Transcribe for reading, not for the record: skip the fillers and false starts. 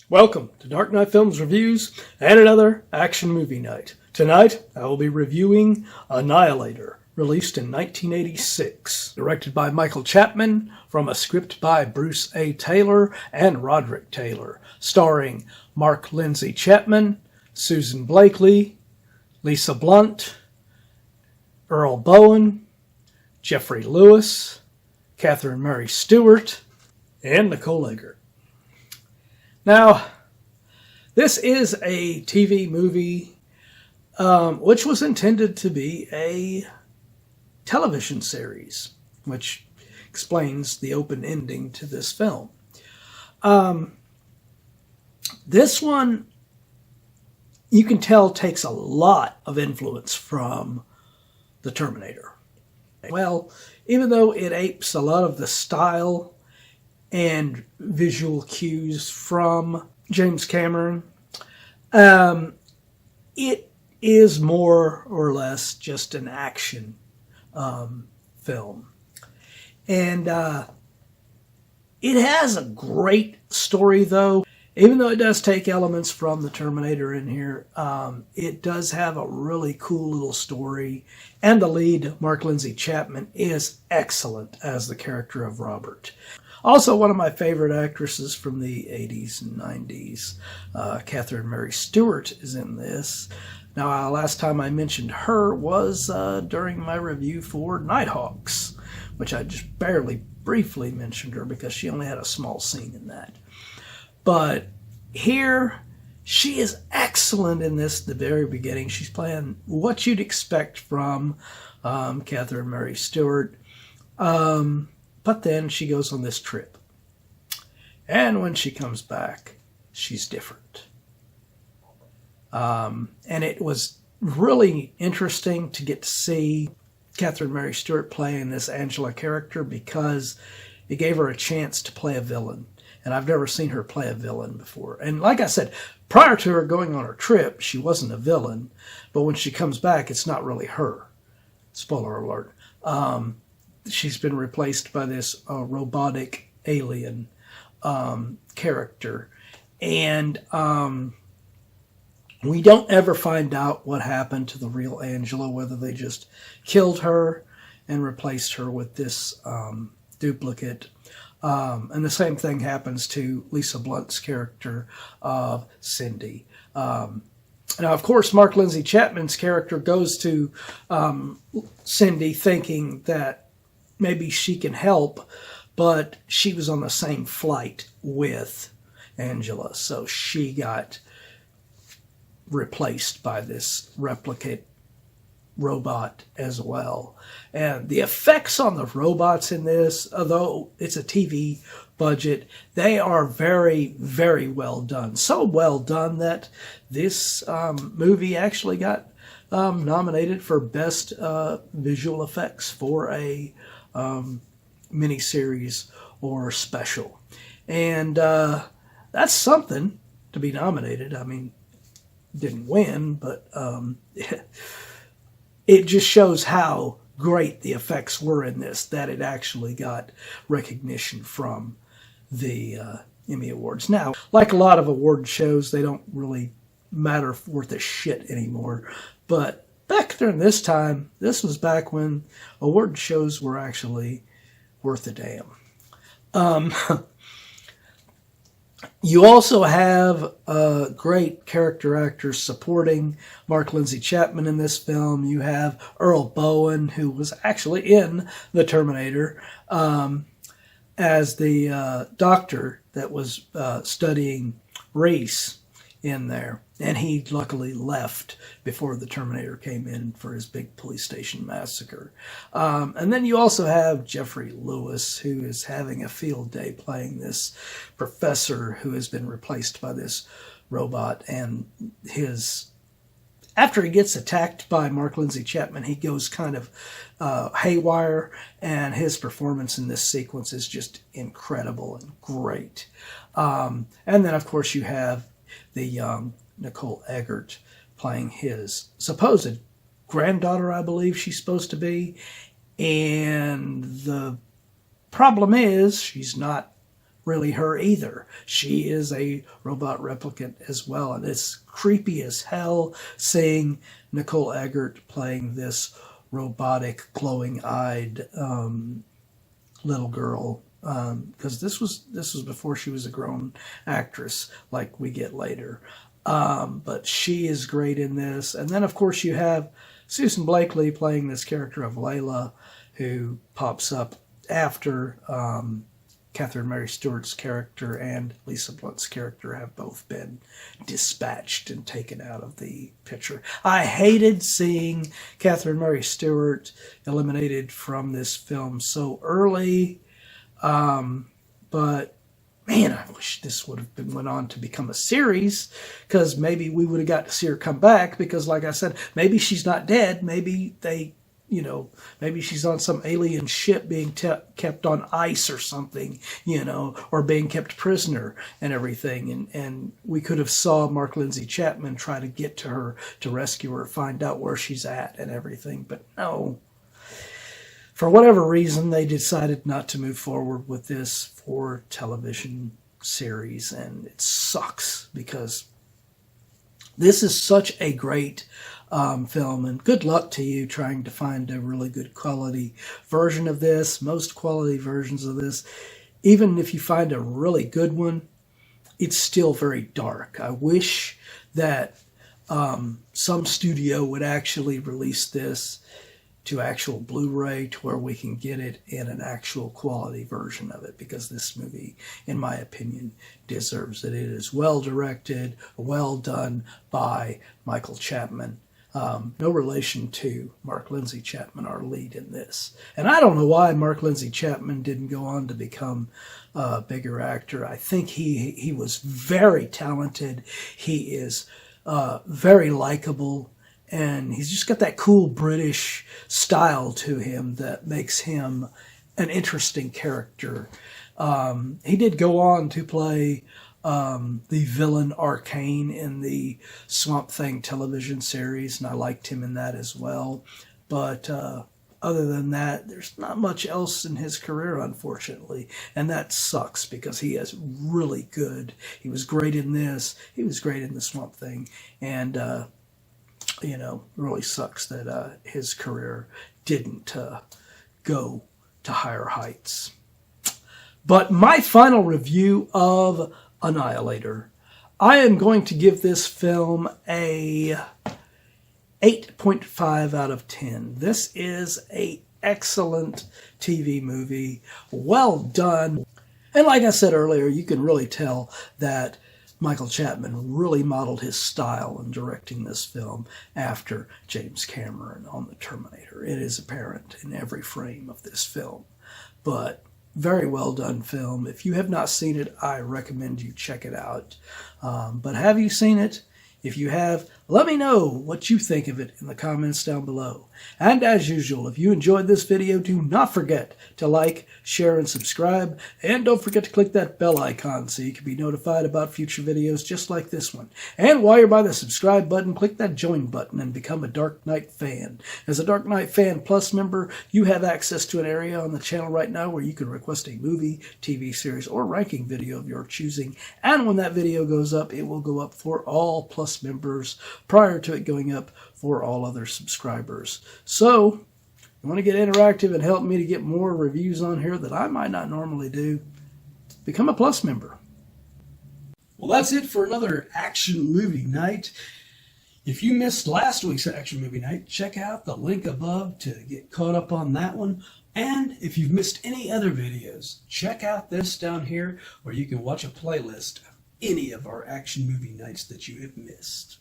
Welcome to Dark Knight Films Reviews and another action movie night. Tonight, I will be reviewing Annihilator, released in 1986. Directed by Michael Chapman, from a script by Bruce A. Taylor and Roderick Taylor. Starring Mark Lindsay Chapman, Susan Blakely, Lisa Blount, Earl Boen, Geoffrey Lewis, Mary Stewart, and Nicole Eggert. Now, this is a TV movie which was intended to be a television series, which explains the open ending to this film. This one, you can tell, takes a lot of influence from The Terminator. Well, even though it apes a lot of the style and visual cues from James Cameron, it is more or less just an action film. And it has a great story, though. Even though it does take elements from The Terminator in here, it does have a really cool little story. And the lead, Mark Lindsay Chapman, is excellent as the character of Robert. Also, one of my favorite actresses from the 80s and 90s, Mary Stewart, is in this. Now, last time I mentioned her was during my review for Nighthawks, which I just briefly mentioned her because she only had a small scene in that. But here, she is excellent in this at the very beginning. She's playing what you'd expect from Mary Stewart. But then she goes on this trip. And when she comes back, she's different. And it was really interesting to get to see Mary Stewart playing this Angela character because it gave her a chance to play a villain. And I've never seen her play a villain before. And like I said, prior to her going on her trip, she wasn't a villain. But when she comes back, it's not really her. Spoiler alert. She's been replaced by this robotic alien character. And we don't ever find out what happened to the real Angela, whether they just killed her and replaced her with this duplicate. And the same thing happens to Lisa Blount's character of Cindy. Now, of course, Mark Lindsay Chapman's character goes to Cindy thinking that maybe she can help, but she was on the same flight with Angela, so she got replaced by this replicate robot as well. And the effects on the robots in this, although it's a TV budget, they are very, very well done. So well done that this movie actually got nominated for Best Visual Effects for a miniseries or special. And that's something to be nominated. I mean, didn't win, but it just shows how great the effects were in this, that it actually got recognition from the Emmy Awards. Now, like a lot of award shows, they don't really matter worth a shit anymore. But back during this time, this was back when award shows were actually worth a damn. You also have great character actors supporting Mark Lindsay Chapman in this film. You have Earl Boen, who was actually in The Terminator, as the doctor that was studying race in there. And he luckily left before The Terminator came in for his big police station massacre. And then you also have Geoffrey Lewis, who is having a field day playing this professor who has been replaced by this robot. And after he gets attacked by Mark Lindsay Chapman, he goes kind of haywire, and his performance in this sequence is just incredible and great. And then, of course, you have the young Nicole Eggert playing his supposed granddaughter, I believe she's supposed to be. And the problem is she's not really her either. She is a robot replicant as well, and it's creepy as hell seeing Nicole Eggert playing this robotic, glowing-eyed little girl, because this was before she was a grown actress like we get later. But she is great in this. And then, of course, you have Susan Blakely playing this character of Layla, who pops up after Catherine Mary Stewart's character and Lisa Blount's character have both been dispatched and taken out of the picture. I hated seeing Catherine Mary Stewart eliminated from this film so early, but man, I wish this would have went on to become a series, because maybe we would have got to see her come back, because like I said, maybe she's not dead. Maybe they, maybe she's on some alien ship being kept on ice or something, or being kept prisoner and everything. And we could have saw Mark Lindsay Chapman try to get to her, to rescue her, find out where she's at and everything. But no. For whatever reason, they decided not to move forward with this for television series, and it sucks, because this is such a great film, and good luck to you trying to find a really good quality version of this. Most quality versions of this, even if you find a really good one, it's still very dark. I wish that some studio would actually release this to actual Blu-ray, to where we can get it in an actual quality version of it, because this movie, in my opinion, deserves it. It is well directed, well done by Michael Chapman. No relation to Mark Lindsay Chapman, our lead in this. And I don't know why Mark Lindsay Chapman didn't go on to become a bigger actor. I think he was very talented. He is very likable. And he's just got that cool British style to him that makes him an interesting character. He did go on to play the villain Arcane in the Swamp Thing television series, and I liked him in that as well. But other than that, there's not much else in his career, unfortunately. And that sucks, because he is really good. He was great in this. He was great in the Swamp Thing. And really sucks that his career didn't go to higher heights. But my final review of Annihilator, I am going to give this film a 8.5 out of 10. This is an excellent TV movie, well done. And like I said earlier, you can really tell that Michael Chapman really modeled his style in directing this film after James Cameron on The Terminator. It is apparent in every frame of this film. But very well done film. If you have not seen it, I recommend you check it out. But have you seen it? If you have, let me know what you think of it in the comments down below. And as usual, if you enjoyed this video, do not forget to like, share, and subscribe. And don't forget to click that bell icon so you can be notified about future videos just like this one. And while you're by the subscribe button, click that join button and become a Dark Knight fan. As a Dark Knight Fan Plus member, you have access to an area on the channel right now where you can request a movie, TV series, or ranking video of your choosing. And when that video goes up, it will go up for all Plus members prior to it going up for all other subscribers. So, you want to get interactive and help me to get more reviews on here that I might not normally do, become a Plus member. Well, that's it for another action movie night. If you missed last week's action movie night, check out the link above to get caught up on that one. And if you've missed any other videos, check out this down here where you can watch a playlist of any of our action movie nights that you have missed.